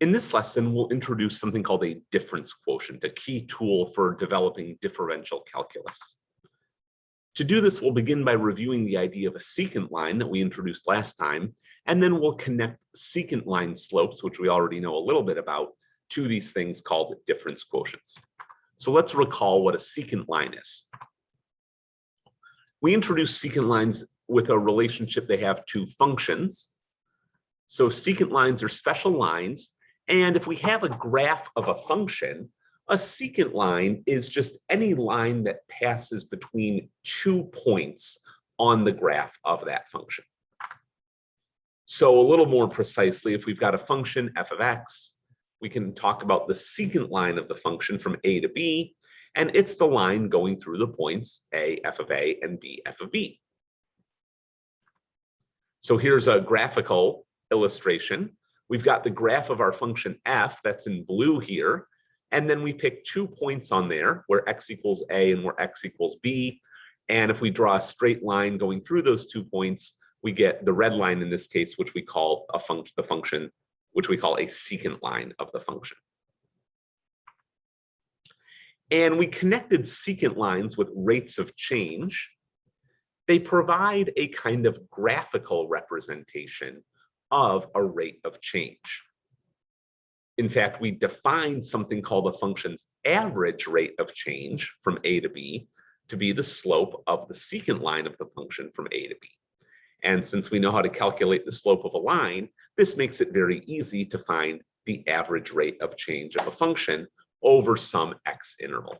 In this lesson, we'll introduce something called a difference quotient, a key tool for developing differential calculus. To do this, we'll begin by reviewing the idea of a secant line that we introduced last time, and then we'll connect secant line slopes, which we already know a little bit about, to these things called difference quotients. So let's recall what a secant line is. We introduce secant lines with a relationship they have to functions. So secant lines are special lines, and if we have a graph of a function, a secant line is just any line that passes between 2 points on the graph of that function. So a little more precisely, if we've got a function f of x, we can talk about the secant line of the function from a to b, and it's the line going through the points a, f of a, and b, f of b. So here's a graphical illustration. We've got the graph of our function f, that's in blue here, and then we pick 2 points on there where x equals a and where x equals b. And if we draw a straight line going through those 2 points, we get the red line in this case, which we call the function, which we call a secant line of the function. And we connected secant lines with rates of change. They provide a kind of graphical representation of a rate of change. In fact, we defined something called the function's average rate of change from a to b to be the slope of the secant line of the function from a to b. And since we know how to calculate the slope of a line, this makes it very easy to find the average rate of change of a function over some x interval.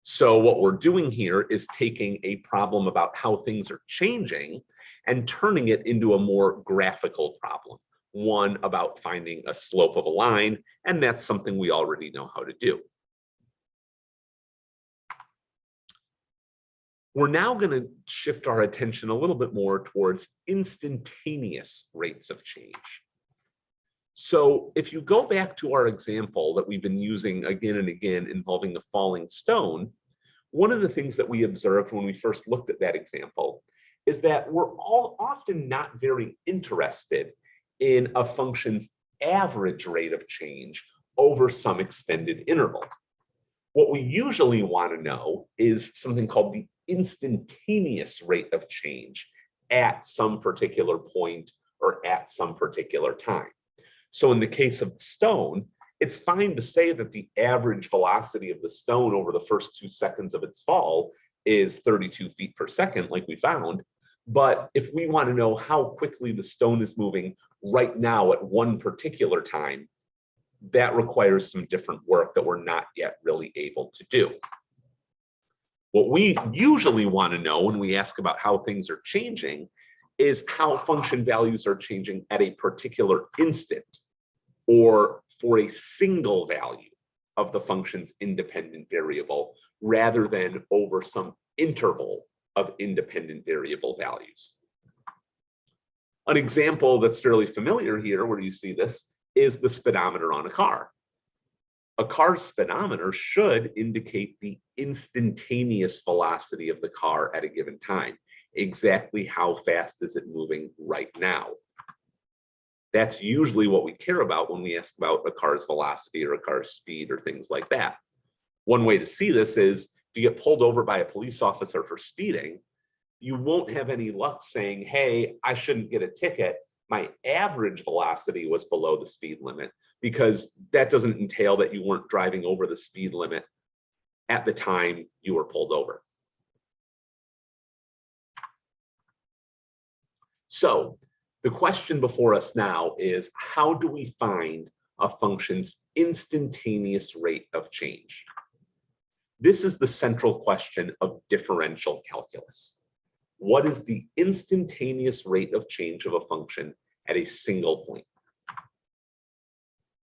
So what we're doing here is taking a problem about how things are changing and turning it into a more graphical problem, one about finding a slope of a line, and that's something we already know how to do. We're now going to shift our attention a little bit more towards instantaneous rates of change. So if you go back to our example that we've been using again and again involving a falling stone, one of the things that we observed when we first looked at that example is that we're all often not very interested in a function's average rate of change over some extended interval. What we usually want to know is something called the instantaneous rate of change at some particular point or at some particular time. So in the case of the stone, it's fine to say that the average velocity of the stone over the first 2 seconds of its fall is 32 feet per second, like we found. But if we want to know how quickly the stone is moving right now at one particular time, that requires some different work that we're not yet really able to do. What we usually want to know when we ask about how things are changing is how function values are changing at a particular instant or for a single value of the function's independent variable rather than over some interval of independent variable values. An example that's fairly familiar here, where you see this, is the speedometer on a car. A car's speedometer should indicate the instantaneous velocity of the car at a given time. Exactly how fast is it moving right now? That's usually what we care about when we ask about a car's velocity or a car's speed or things like that. One way to see this is if you get pulled over by a police officer for speeding, you won't have any luck saying, hey, I shouldn't get a ticket. My average velocity was below the speed limit, because that doesn't entail that you weren't driving over the speed limit at the time you were pulled over. So the question before us now is, how do we find a function's instantaneous rate of change? This is the central question of differential calculus. What is the instantaneous rate of change of a function at a single point?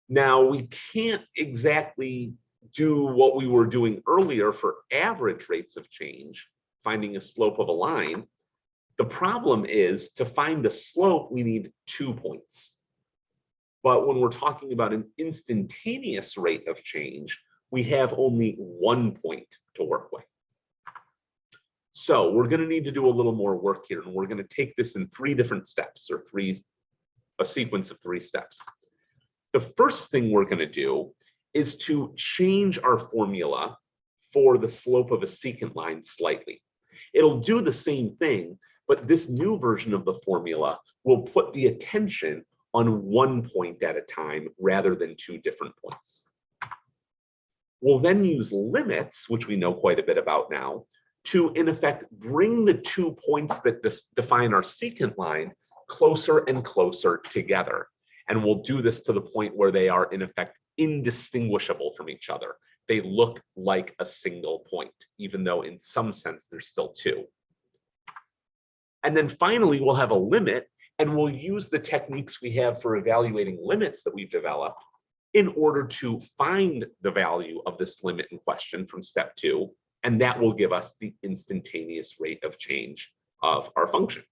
Now, we can't exactly do what we were doing earlier for average rates of change, finding a slope of a line. The problem is, to find a slope, we need 2 points. But when we're talking about an instantaneous rate of change, we have only 1 point to work with. So we're going to need to do a little more work here, and we're going to take this in 3 different steps, or a sequence of 3 steps. The first thing we're going to do is to change our formula for the slope of a secant line slightly. It'll do the same thing, but this new version of the formula will put the attention on one point at a time rather than two different points. We'll then use limits, which we know quite a bit about now, to in effect bring the 2 points that define our secant line closer and closer together. And we'll do this to the point where they are in effect indistinguishable from each other. They look like a single point, even though in some sense there's still two. And then finally, we'll have a limit, and we'll use the techniques we have for evaluating limits that we've developed in order to find the value of this limit in question from step 2, and that will give us the instantaneous rate of change of our function.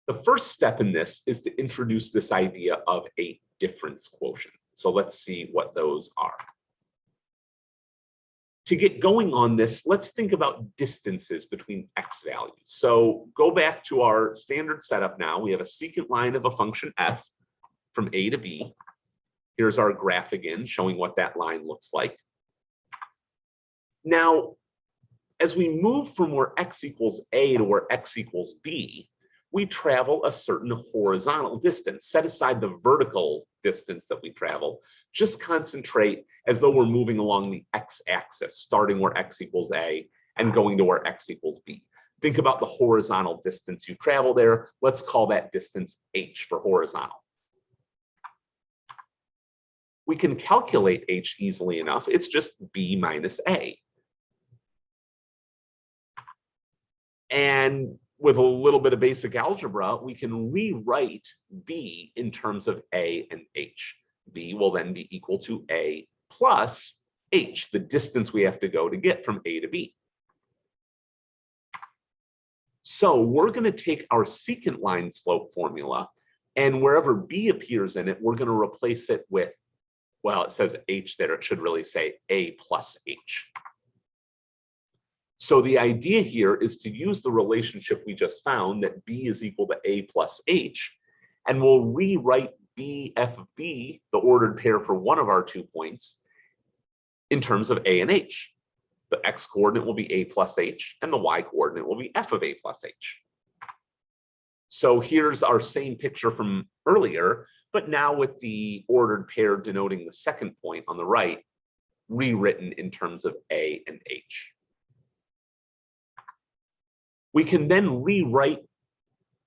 The first step in this is to introduce this idea of a difference quotient. So let's see what those are. To get going on this, let's think about distances between x values. So go back to our standard setup now. We have a secant line of a function f from a to b. Here's our graph again, showing what that line looks like. Now, as we move from where x equals a to where x equals b, we travel a certain horizontal distance. Set aside the vertical distance that we travel. Just concentrate as though we're moving along the x-axis, starting where x equals a and going to where x equals b. Think about the horizontal distance you travel there. Let's call that distance h for horizontal. We can calculate h easily enough. It's just b minus a. And with a little bit of basic algebra, we can rewrite b in terms of a and h. B will then be equal to a plus h, the distance we have to go to get from a to b. So we're going to take our secant line slope formula, and wherever b appears in it, we're going to replace it with, well, it says h there, it should really say a plus h. So the idea here is to use the relationship we just found, that b is equal to a plus h, and we'll rewrite b f of b, the ordered pair for one of our 2 points, in terms of a and h. The x coordinate will be a plus h, and the y coordinate will be f of a plus h. So here's our same picture from earlier, but now with the ordered pair denoting the second point on the right, rewritten in terms of a and h. We can then rewrite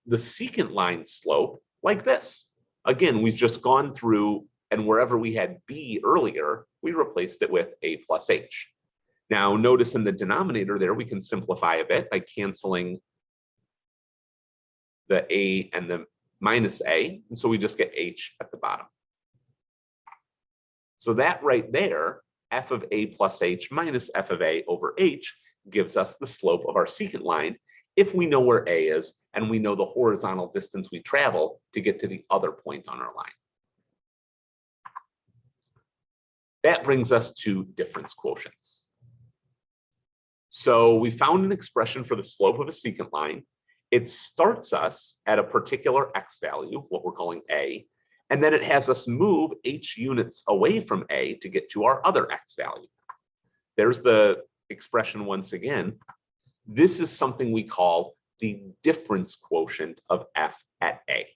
the secant line slope like this. Again, we've just gone through, and wherever we had b earlier, we replaced it with a plus h. Now, notice in the denominator there, we can simplify a bit by canceling the a and the minus a, and so we just get h at the bottom. So that right there, f of a plus h minus f of a over h, gives us the slope of our secant line if we know where a is and we know the horizontal distance we travel to get to the other point on our line. That brings us to difference quotients. So we found an expression for the slope of a secant line. It starts us at a particular x value, what we're calling a, and then it has us move h units away from a to get to our other x value. There's the expression once again. This is something we call the difference quotient of f at a.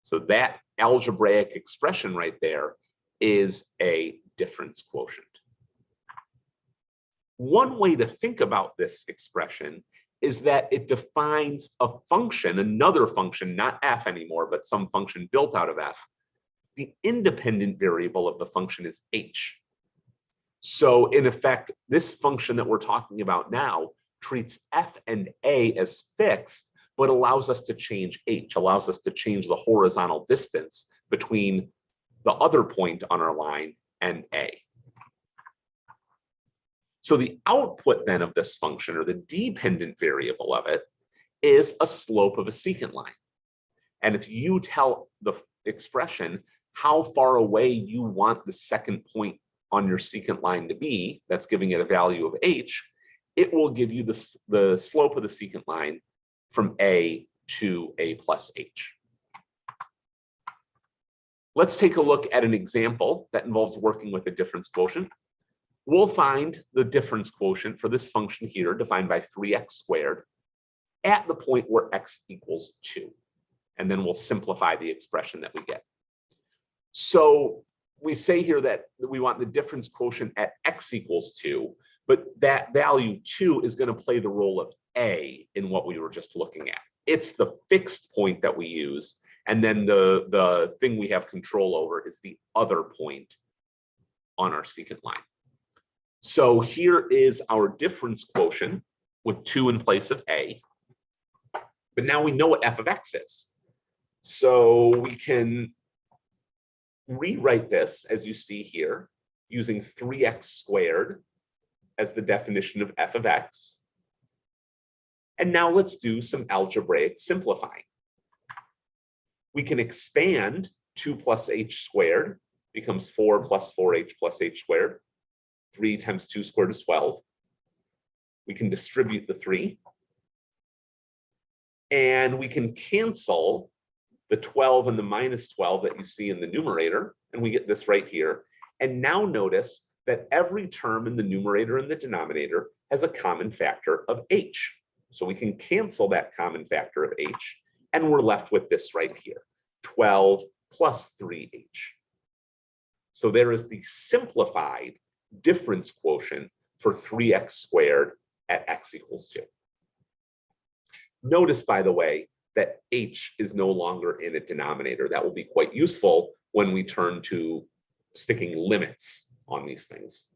So that algebraic expression right there is a difference quotient. One way to think about this expression is that it defines a function, another function, not f anymore, but some function built out of f. The independent variable of the function is h. So in effect, this function that we're talking about now treats f and a as fixed, but allows us to change h, allows us to change the horizontal distance between the other point on our line and a. So the output then of this function, or the dependent variable of it, is a slope of a secant line. And if you tell the expression how far away you want the second point on your secant line to be, that's giving it a value of h, it will give you the slope of the secant line from a 2a plus h. Let's take a look at an example that involves working with a difference quotient. We'll find the difference quotient for this function here, defined by 3x squared, at the point where x equals 2. And then we'll simplify the expression that we get. So we say here that we want the difference quotient at x equals 2, but that value 2 is going to play the role of a in what we were just looking at. It's the fixed point that we use, and then the thing we have control over is the other point on our secant line. So here is our difference quotient with 2 in place of a. But now we know what f of x is. So we can rewrite this, as you see here, using 3x squared as the definition of f of x. And now let's do some algebraic simplifying. We can expand 2 plus h squared, becomes 4 plus 4h plus h squared. 3 times 2 squared is 12. We can distribute the 3. And we can cancel the 12 and the minus 12 that you see in the numerator, and we get this right here. And now notice that every term in the numerator and the denominator has a common factor of h. So we can cancel that common factor of h, and we're left with this right here, 12 plus 3h. So there is the simplified difference quotient for 3x squared at x equals 2. Notice, by the way, that h is no longer in a denominator. That will be quite useful when we turn to sticking limits on these things.